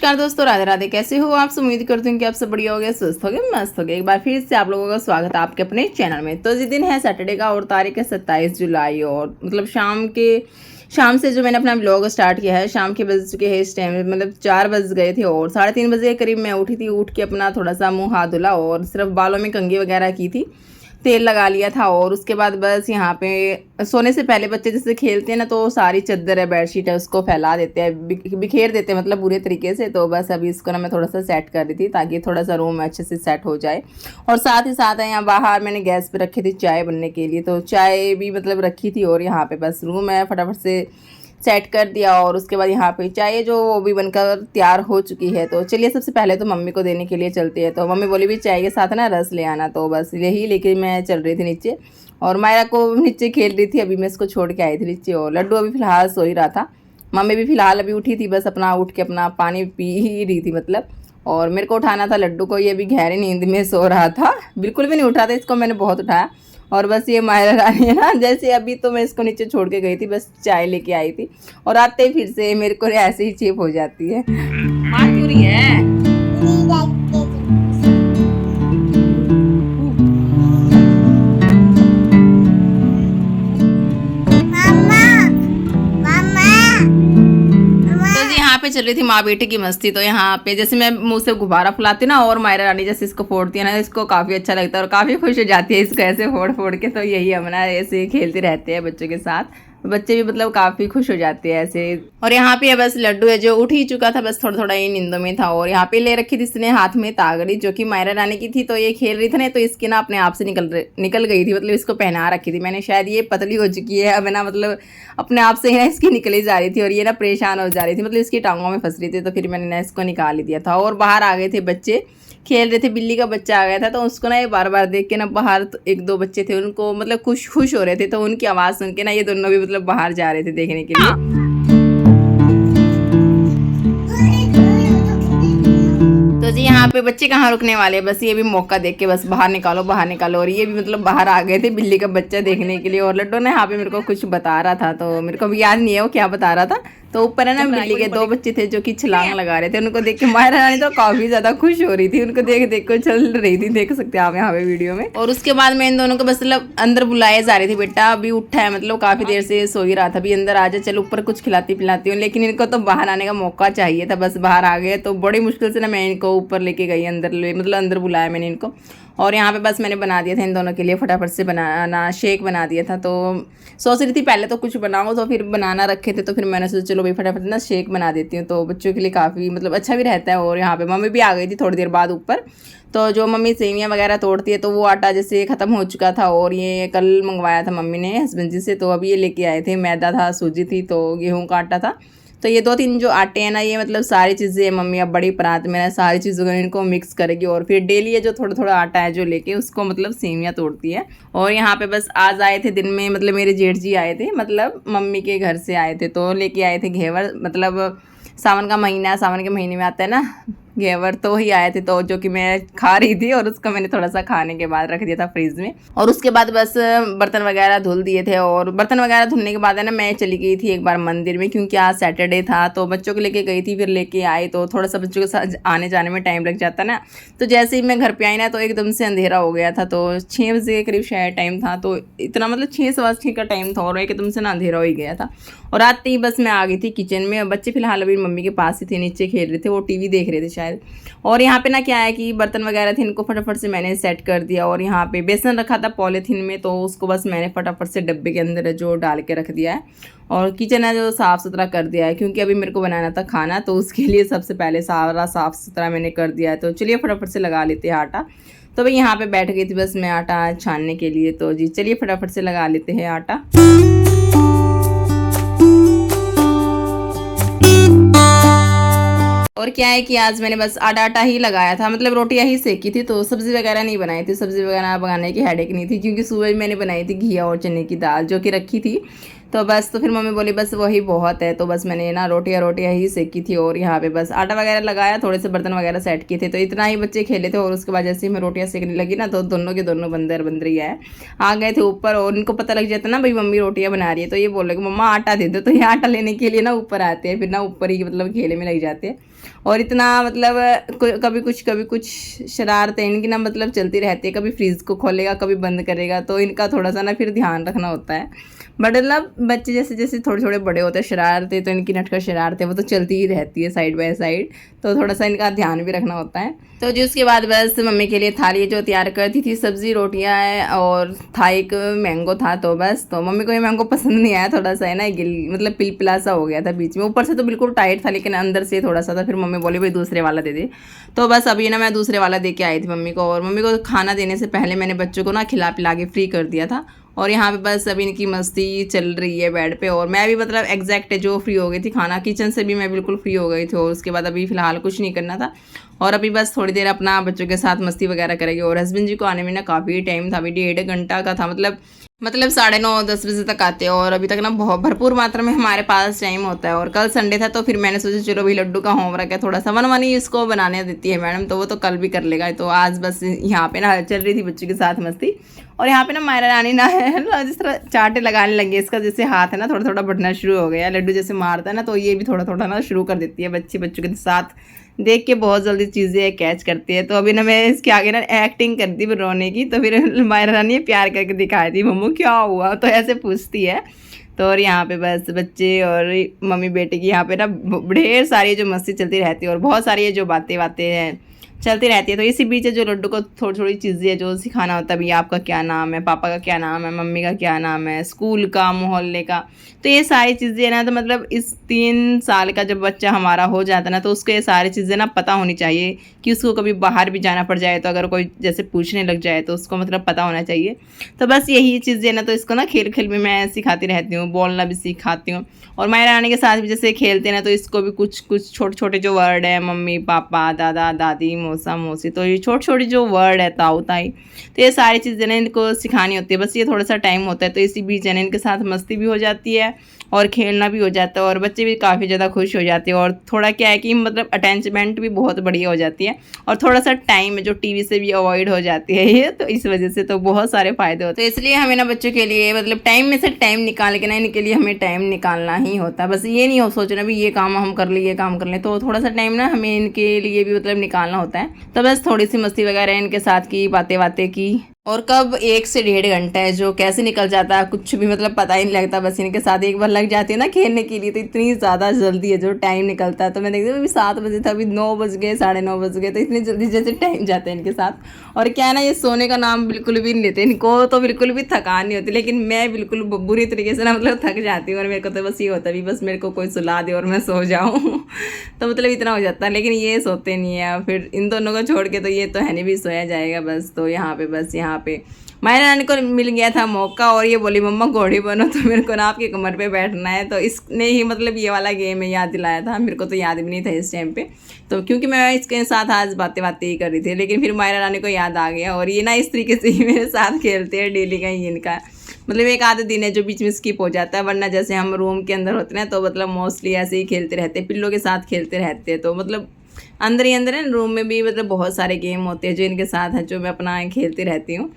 नमस्कार दोस्तों, राधे राधे। कैसे हो आप? उम्मीद करती हूँ कि आप सब बढ़िया हो गए, स्वस्थ हो गए, मस्त हो गए। एक बार फिर से आप लोगों का स्वागत है आपके अपने चैनल में। तो जिस दिन है सैटरडे का और तारीख है 27 जुलाई और मतलब शाम से जो मैंने अपना ब्लॉग स्टार्ट किया है, शाम के बज चुके हैं इस टाइम, मतलब 4 बज गए थे और 3:30 बजे के करीब मैं उठी थी। उठ के अपना थोड़ा सा मुँह हाथ धुला और सिर्फ बालों में कंघी वगैरह की थी, तेल लगा लिया था। और उसके बाद बस यहाँ पे सोने से पहले बच्चे जैसे खेलते हैं ना, तो सारी चादर है, बेडशीट है, उसको फैला देते हैं, बिखेर देते हैं मतलब बुरे तरीके से। तो बस अभी इसको ना मैं थोड़ा सा सेट कर रही थी ताकि थोड़ा सा रूम अच्छे से सेट हो जाए। और साथ ही साथ यहाँ बाहर मैंने गैस पे रखी थी चाय बनने के लिए, तो चाय भी मतलब रखी थी। और यहाँ पे बस रूम है, फटाफट से सेट कर दिया। और उसके बाद यहाँ पे चाय जो वो भी बनकर तैयार हो चुकी है। तो चलिए सबसे पहले तो मम्मी को देने के लिए चलती है। तो मम्मी बोली भी चाय के साथ ना रस ले आना, तो बस यही लेके मैं चल रही थी नीचे। और मायरा को नीचे खेल रही थी, अभी मैं इसको छोड़ के आई थी नीचे। और लड्डू अभी फ़िलहाल सो ही रहा था। मम्मी भी फ़िलहाल अभी उठी थी, बस अपना उठ के अपना पानी पी ही रही थी मतलब। और मेरे को उठाना था लड्डू को, ये भी गहरी नींद में सो रहा था, बिल्कुल भी नहीं उठा था। इसको मैंने बहुत उठाया। और बस ये मायरा रानी है ना, जैसे अभी तो मैं इसको नीचे छोड़ के गई थी, बस चाय लेके आई थी और आते ही फिर से मेरे को ऐसे ही चेप हो जाती है। मार क्यों रही है? यहाँ पे चल रही थी माँ बेटे की मस्ती। तो यहाँ पे जैसे मैं मुंह से गुब्बारा फुलाती ना, और मायरा रानी जैसे इसको फोड़ती है ना, इसको काफ़ी अच्छा लगता है और काफ़ी खुश हो जाती है इसको ऐसे फोड़ फोड़ के। तो यही हम ना ऐसे खेलते रहते हैं बच्चों के साथ, बच्चे भी मतलब काफ़ी खुश हो जाते हैं ऐसे। और यहाँ पे बस लड्डू है जो उठ ही चुका था, बस थोड़ा थोड़ा ही नींदों में था। और यहाँ पे ले रखी थी इसने हाथ में तागड़ी, जो कि मायरा रानी की थी। तो ये खेल रही थी ना, तो इसकी ना अपने आप से निकल गई थी, मतलब इसको पहना रखी थी मैंने। शायद ये पतली हो चुकी है अब ना, मतलब अपने आप से ही ना इसकी निकली जा रही थी और ये ना परेशान हो जा रही थी, मतलब इसकी टांगों में फंस रही थी। तो फिर मैंने ना इसको निकाल ही दिया था। और बाहर आ गए थे बच्चे, खेल रहे थे, बिल्ली का बच्चा आ गया था। तो उसको ना ये बार बार देख के ना, बाहर तो 1-2 बच्चे थे, उनको मतलब खुश हो रहे थे। तो उनकी आवाज़ सुन के ना ये दोनों भी मतलब बाहर जा रहे थे देखने के लिए। तो जी यहाँ पे बच्चे कहाँ रुकने वाले, बस ये भी मौका देख के बस बाहर निकालो बाहर निकालो। और ये भी मतलब बाहर आ गए थे बिल्ली का बच्चा देखने के लिए। और लड्डू ने यहाँ पे मेरे को कुछ बता रहा था, तो मेरे को भी याद नहीं है वो क्या बता रहा था। तो ऊपर है ना बिल्ली के 2 बच्चे थे जो कि छलांग लगा रहे थे, उनको देख के मायरा रानी तो काफ़ी ज़्यादा खुश हो रही थी, उनको देख देख कर चल रही थी, देख सकते हैं आप यहाँ पे वीडियो में। और उसके बाद मैं इन दोनों को बस मतलब अंदर बुलाए जा रही थी, बेटा अभी उठा है, मतलब काफ़ी देर से सो ही रहा था, अभी अंदर आ जा, चल ऊपर कुछ खिलाती पिलाती हूँ। लेकिन इनको तो बाहर आने का मौका चाहिए था, बस बाहर आ गए। तो बड़ी मुश्किल से ना मैं इनको ऊपर लेके गई, मतलब अंदर बुलाया मैंने इनको। और यहाँ पे बस मैंने बना दिया था इन दोनों के लिए, फटाफट से बनाना शेक बना दिया था। तो सोच रही थी पहले तो कुछ बनाऊँ, तो फिर बनाना रखे थे, तो फिर मैंने सोचा चलो भाई फटाफट ना शेक बना देती हूँ, तो बच्चों के लिए काफ़ी मतलब अच्छा भी रहता है। और यहाँ पे मम्मी भी आ गई थी थोड़ी देर बाद ऊपर। तो जो मम्मी सेवियाँ वगैरह तोड़ती है, तो वो आटा जैसे ख़त्म हो चुका था और ये कल मंगवाया था मम्मी ने हस्बैंड जी से। तो अभी ये लेके आए थे, मैदा था, सूजी थी, तो गेहूँ का आटा था। तो ये 2-3 जो आटे हैं ना, ये मतलब सारी चीज़ें मम्मी अब बड़ी परात में ना सारी चीज़ों को इनको मिक्स करेगी। और फिर डेली ये जो थोड़ा थोड़ा आटा है जो लेके उसको मतलब सेवियाँ तोड़ती है। और यहाँ पे बस आज आए थे दिन में, मतलब मेरे जेठ जी आए थे, मतलब मम्मी के घर से आए थे, तो लेके आए थे घेवर। मतलब सावन का महीना, सावन के महीने में आता है ना घेवर, तो ही आए थे। तो जो कि मैं खा रही थी और उसको मैंने थोड़ा सा खाने के बाद रख दिया था फ्रिज में। और उसके बाद बस बर्तन वगैरह धुल दिए थे। और बर्तन वगैरह धुलने के बाद है ना, मैं चली गई थी एक बार मंदिर में, क्योंकि आज सैटरडे था। तो बच्चों को लेके गई थी, फिर लेके आई, तो थोड़ा सा बच्चों के साथ आने जाने में टाइम लग जाता ना। तो जैसे ही मैं घर पर आई ना, तो एकदम से अंधेरा हो गया था। तो 6 बजे के करीब शायद टाइम था, तो इतना मतलब 6-6:15 का टाइम था और एकदम से ना अंधेरा हो ही गया था। और आते ही बस मैं आ गई थी किचन में। बच्चे फिलहाल अभी मम्मी के पास ही थे, नीचे खेल रहे थे, वो टीवी देख रहे थे शायद। और यहाँ पे ना क्या है कि बर्तन वगैरह थे, इनको फटाफट से मैंने सेट कर दिया। और यहाँ पे बेसन रखा था पॉलीथीन में, तो उसको बस मैंने फटाफट से डब्बे के अंदर जो डाल के रख दिया है। और किचन है जो साफ़ सुथरा कर दिया है, क्योंकि अभी मेरे को बनाना था खाना, तो उसके लिए सबसे पहले सारा साफ़ सुथरा मैंने कर दिया है। तो चलिए फटाफट से लगा लेते हैं आटा। तो भाई यहाँ पे बैठ गई थी बस मैं आटा छानने के लिए। तो जी चलिए फटाफट से लगा लेते हैं आटा। और क्या है कि आज मैंने बस आटा ही लगाया था, मतलब रोटियां ही सेकी थी, तो सब्ज़ी वगैरह नहीं बनाई थी। सब्ज़ी वगैरह बनाने की हेडेक नहीं थी, क्योंकि सुबह भी मैंने बनाई थी घिया और चने की दाल जो कि रखी थी। तो बस तो फिर मम्मी बोली बस वही बहुत है, तो बस मैंने ना रोटियाँ ही सेकी थी और यहाँ पे बस आटा वगैरह लगाया, थोड़े से बर्तन वगैरह सेट किए थे, तो इतना ही बच्चे खेले थे। और उसके बाद जैसे ही मैं रोटियाँ सेकने लगी ना, तो दोनों के दोनों बंदर आए आ गए थे ऊपर। और उनको पता लग जाता ना भाई मम्मी रोटियाँ बना रही है, तो ये बोल रहे कि मम्मा आटा दे दो, तो ये आटा लेने के लिए ना ऊपर आते हैं, फिर ना ऊपर ही मतलब खेले में लग जाते हैं। और इतना मतलब कभी कुछ शरारतें इनकी ना मतलब चलती रहती है, कभी फ्रिज को खोलेगा कभी बंद करेगा, तो इनका थोड़ा सा ना फिर ध्यान रखना होता है। मतलब बच्चे जैसे जैसे थोड़े थोड़े बड़े होते हैं, शरारतें तो इनकी नटखट शरारतें वो तो चलती ही रहती है साइड बाय साइड, तो थोड़ा सा इनका ध्यान भी रखना होता है। तो जी उसके बाद बस मम्मी के लिए थाली जो तैयार करती थी, सब्जी रोटियाँ और था एक मैंगो था, तो बस तो मम्मी को ये मैंगो पसंद नहीं आया, थोड़ा सा है ना मतलब पिलपिला सा हो गया था बीच में, ऊपर से तो बिल्कुल टाइट था लेकिन अंदर से थोड़ा सा था। फिर मम्मी बोली भाई दूसरे वाला दे दे, तो बस अभी ना मैं दूसरे वाला दे के आई थी मम्मी को। और मम्मी को खाना देने से पहले मैंने बच्चों को ना खिला पिला के फ्री कर दिया था। और यहाँ पे बस अभी इनकी मस्ती चल रही है बेड पे, और मैं भी मतलब एग्जैक्ट जो फ्री हो गई थी, खाना किचन से भी मैं बिल्कुल फ्री हो गई थी। और उसके बाद अभी फ़िलहाल कुछ नहीं करना था, और अभी बस थोड़ी देर अपना बच्चों के साथ मस्ती वगैरह करेंगे। और हस्बैंड जी को आने में ना काफ़ी टाइम था, अभी 1.5 घंटा का था, मतलब 9:30-10 बजे तक आते हैं। और अभी तक ना बहुत भरपूर मात्रा में हमारे पास टाइम होता है। और कल संडे था, तो फिर मैंने सोचा चलो भाई लड्डू का होमवर्क है, थोड़ा सा वन ही इसको बनाने देती है मैडम, तो वो तो कल भी कर लेगा। तो आज बस यहाँ पे ना चल रही थी बच्चों के साथ मस्ती। और यहाँ पे ना मायरा रानी ना है जिस तरह चाटे लगाने लगी, इसका जैसे हाथ है ना थोड़ा थोड़ा बढ़ना शुरू हो गया, लड्डू जैसे मारता है ना, तो ये भी थोड़ा थोड़ा ना शुरू कर देती है। बच्चों के साथ देख के बहुत जल्दी चीज़ें कैच करती है। तो अभी ना मैं इसके आगे ना एक्टिंग करती फिर रोने की, तो फिर मायरा रानी प्यार करके दिखाई थी, मम्मू क्या हुआ, तो ऐसे पूछती है। तो और यहाँ पे बस बच्चे और मम्मी बेटे की यहाँ पे ना ढेर सारी जो मस्ती चलती रहती है, और बहुत सारी जो बातें हैं चलती रहती है। तो इसी बीच जो लड्डू को थोड़ी थोड़ी चीज़ें जो सिखाना होता है, भैया आपका क्या नाम है, पापा का क्या नाम है, मम्मी का क्या नाम है, स्कूल का, मोहल्ले का, तो ये सारी चीज़ें ना, तो मतलब इस 3 साल का जब बच्चा हमारा हो जाता है ना, तो उसको ये सारी चीज़ें ना पता होनी चाहिए कि उसको कभी बाहर भी जाना पड़ जाए, तो अगर कोई जैसे पूछने लग जाए तो उसको मतलब पता होना चाहिए। तो बस यही चीज़ें ना, तो इसको ना खेल खेल में मैं सिखाती रहती हूँ, बोलना भी सिखाती हूँ। और मायरा रानी के साथ भी जैसे खेलते हैं ना, तो इसको भी कुछ छोटे छोटे जो वर्ड है, मम्मी पापा दादा दादी मौसा मौसी, तो ये छोटी छोटी जो वर्ड है, ताऊ ताई, तो ये सारी चीज़ें ना इनको सिखानी होती है। बस ये थोड़ा सा टाइम होता है, तो इसी बीच है इनके साथ मस्ती भी हो जाती है और खेलना भी हो जाता है, और बच्चे भी काफ़ी ज़्यादा खुश हो जाते हैं। और थोड़ा क्या है कि मतलब अटैचमेंट भी बहुत बढ़िया हो जाती है, और थोड़ा सा टाइम जो टीवी से भी अवॉइड हो जाती है ये, तो इस वजह से तो बहुत सारे फ़ायदे होते हैं। तो इसलिए हमें ना बच्चों के लिए मतलब टाइम में से टाइम निकाल के ना इनके लिए हमें टाइम निकालना ही होता है। बस ये नहीं हो सोचना भी ये काम हम कर लें, ये काम कर लें, तो थोड़ा सा टाइम ना हमें इनके लिए भी मतलब निकालना होता है। तो बस थोड़ी सी मस्ती वगैरह इनके साथ की, बातें की, और कब 1 से 1.5 घंटा है जो कैसे निकल जाता है कुछ भी मतलब पता ही नहीं लगता। बस इनके साथ एक बार लग जाती है ना खेलने के लिए, तो इतनी ज़्यादा जल्दी है जो टाइम निकलता है। तो मैं देखती हूँ अभी 7 बजे था, अभी 9 बज गए, 9:30 बज गए, तो इतनी जल्दी जैसे टाइम जाता है इनके साथ। और क्या है ना, ये सोने का नाम बिल्कुल भी नहीं लेते, इनको तो बिल्कुल भी थकान नहीं होती, लेकिन मैं बिल्कुल बुरी तरीके से ना मतलब थक जाती हूँ। और मेरे को तो बस ये होता है बस मेरे को कोई सुला दे और मैं सो जाऊँ तो मतलब इतना हो जाता है, लेकिन ये सोते नहीं है। फिर इन दोनों को छोड़ के तो ये तो है नहीं भी सोया जाएगा बस। तो यहाँ पे मायरा रानी को मिल गया था मौका, और ये बोली मम्मा घोड़ी बनो, तो मेरे को ना आपके कमर पे बैठना है। तो इसने ही मतलब ये वाला गेम है याद दिलाया था, मेरे को तो याद भी नहीं था इस टाइम पे, तो क्योंकि मैं इसके साथ आज बातें ही कर रही थी, लेकिन फिर मायरा रानी को याद आ गया। और ये ना इस तरीके से ही मेरे साथ खेलते हैं डेली का ही इनका मतलब एक आधा दिन है जो बीच में स्किप हो जाता है, वरना जैसे हम रूम के अंदर होते हैं तो मतलब मोस्टली ऐसे ही खेलते रहते हैं, पिल्लों के साथ खेलते रहते हैं। तो मतलब अंदर ही अंदर है, रूम में भी मतलब बहुत सारे गेम होते हैं जो इनके साथ हैं, जो मैं अपना खेलती रहती हूँ।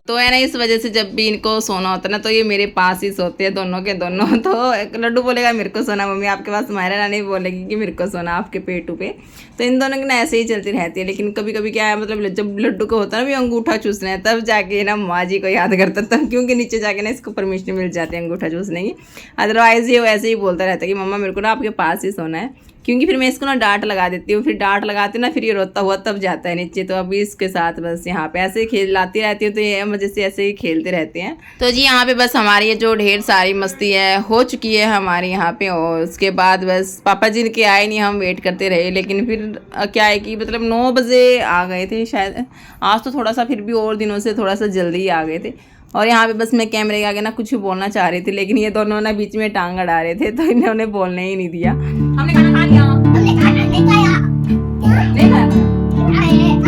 तो है ना, इस वजह से जब भी इनको सोना होता है ना, तो ये मेरे पास ही सोते हैं दोनों के दोनों। तो लड्डू बोलेगा मेरे को सोना मम्मी आपके पास, मायरा रानी बोलेगी कि मेरे को सोना आपके पेटू पे। तो इन दोनों की ना ऐसे ही चलती रहती है। लेकिन कभी कभी क्या है मतलब जब लड्डू को होता है ना भी अंगूठा चूसना है, तब जाके ना माँ जी को याद करता, तब क्योंकि नीचे जाके ना इसको परमिशन मिल जाती है अंगूठा चूसने की। अदरवाइज ये ऐसे ही बोलता रहता है कि मम्मा मेरे को ना आपके पास ही सोना है, क्योंकि फिर मैं इसको ना डांट लगा देती हूँ, फिर डांट लगाती हूँ ना, फिर ये रोता हुआ तब जाता है नीचे। तो अभी इसके साथ बस यहाँ पे ऐसे ही खेलाती रहती हूँ, तो ये वजह से ऐसे ही खेलते रहते हैं। तो जी यहाँ पे बस हमारी ये जो ढेर सारी मस्ती है हो चुकी है हमारे यहाँ पे। और उसके बाद बस पापा जी के आए नहीं, हम वेट करते रहे, लेकिन फिर क्या है कि मतलब 9 बजे आ गए थे शायद, आज तो थोड़ा सा फिर भी और दिनों से थोड़ा सा जल्दी आ गए थे। और यहाँ पे बस मैं कैमरे के आगे ना कुछ बोलना चाह रही थी, लेकिन ये दोनों ना बीच में टांग अड़ा रहे थे, तो इन्होंने बोलने ही नहीं दिया। हमने खाना खा लिया, हमने खाना नहीं खाया, नहीं खाया,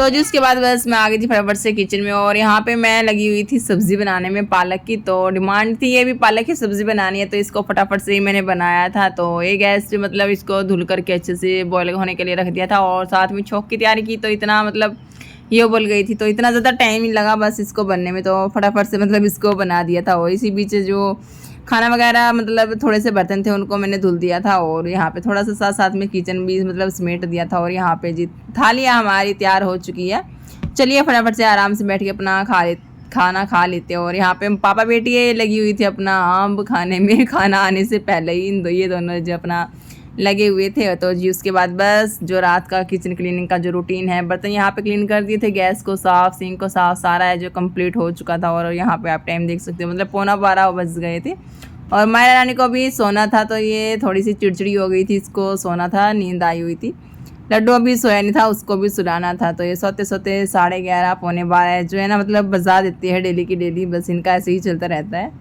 तो जी उसके बाद बस मैं आ गई थी फटाफट से किचन में, और यहाँ पे मैं लगी हुई थी सब्ज़ी बनाने में पालक की। तो डिमांड थी ये भी पालक की सब्ज़ी बनानी है, तो इसको फटाफट से ही मैंने बनाया था। तो ये गैस पे मतलब इसको धुल करके अच्छे से बॉयल होने के लिए रख दिया था, और साथ में छोंक की तैयारी की। तो इतना मतलब ये उबल गई थी, तो इतना ज़्यादा टाइम नहीं लगा बस इसको बनने में, तो फटाफट से मतलब इसको बना दिया था। और इसी बीच जो खाना वगैरह मतलब थोड़े से बर्तन थे उनको मैंने धुल दिया था, और यहाँ पे थोड़ा सा साथ साथ में किचन भी मतलब समेट दिया था। और यहाँ पे जी थालियाँ हमारी तैयार हो चुकी है। चलिए फटाफट से आराम से बैठ के अपना खाना खा लेते हैं। और यहाँ पे पापा बेटी लगी हुई थी अपना आम खाने में, खाना आने से पहले ही ये दोनों जो अपना लगे हुए थे। तो जी उसके बाद बस जो रात का किचन क्लीनिंग का जो रूटीन है, बर्तन यहाँ पे क्लीन कर दिए थे, गैस को साफ़, सिंक को साफ़, सारा है जो कंप्लीट हो चुका था। और यहाँ पे आप टाइम देख सकते हो मतलब 11:15 बज गए थे। और मायरा रानी को भी सोना था, तो ये थोड़ी सी चिड़चिड़ी हो गई थी, इसको सोना था, नींद आई हुई थी। लड्डू अभी सोया नहीं था, उसको भी सुलाना था। तो ये सोते सोते 11:30 पौने 12 जो है ना मतलब बजा देती है डेली की डेली, बस इनका ऐसे ही चलता रहता है।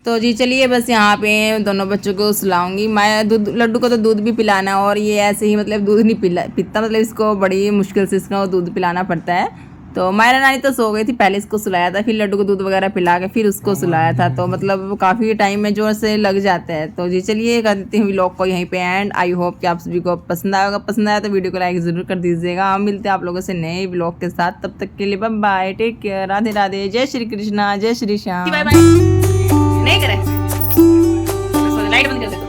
तो जी चलिए बस यहाँ पे दोनों बच्चों को सुलाऊंगी। मैं दूध, लड्डू को तो दूध भी पिलाना है, और ये ऐसे ही मतलब दूध नहीं पीता, मतलब इसको बड़ी मुश्किल से इसका दूध पिलाना पड़ता है। तो मायरा नानी तो सो गई थी, पहले इसको सुलाया था, फिर लड्डू को दूध वगैरह पिला के फिर उसको सुलाया था। तो मतलब काफ़ी टाइम में जो से लग जाता है। तो जी चलिए कर देते हैं व्लॉग को यहीं पे एंड। आई होप कि आप सभी को पसंद आएगा, पसंद आया तो वीडियो को लाइक ज़रूर कर दीजिएगा। हम मिलते हैं आप लोगों से नए व्लॉग के साथ, तब तक के लिए bye bye, take care, Radhe Radhe, जय श्री कृष्णा, जय श्री श्याम। बाय बाय नहीं करे लाइट बंद कर दे।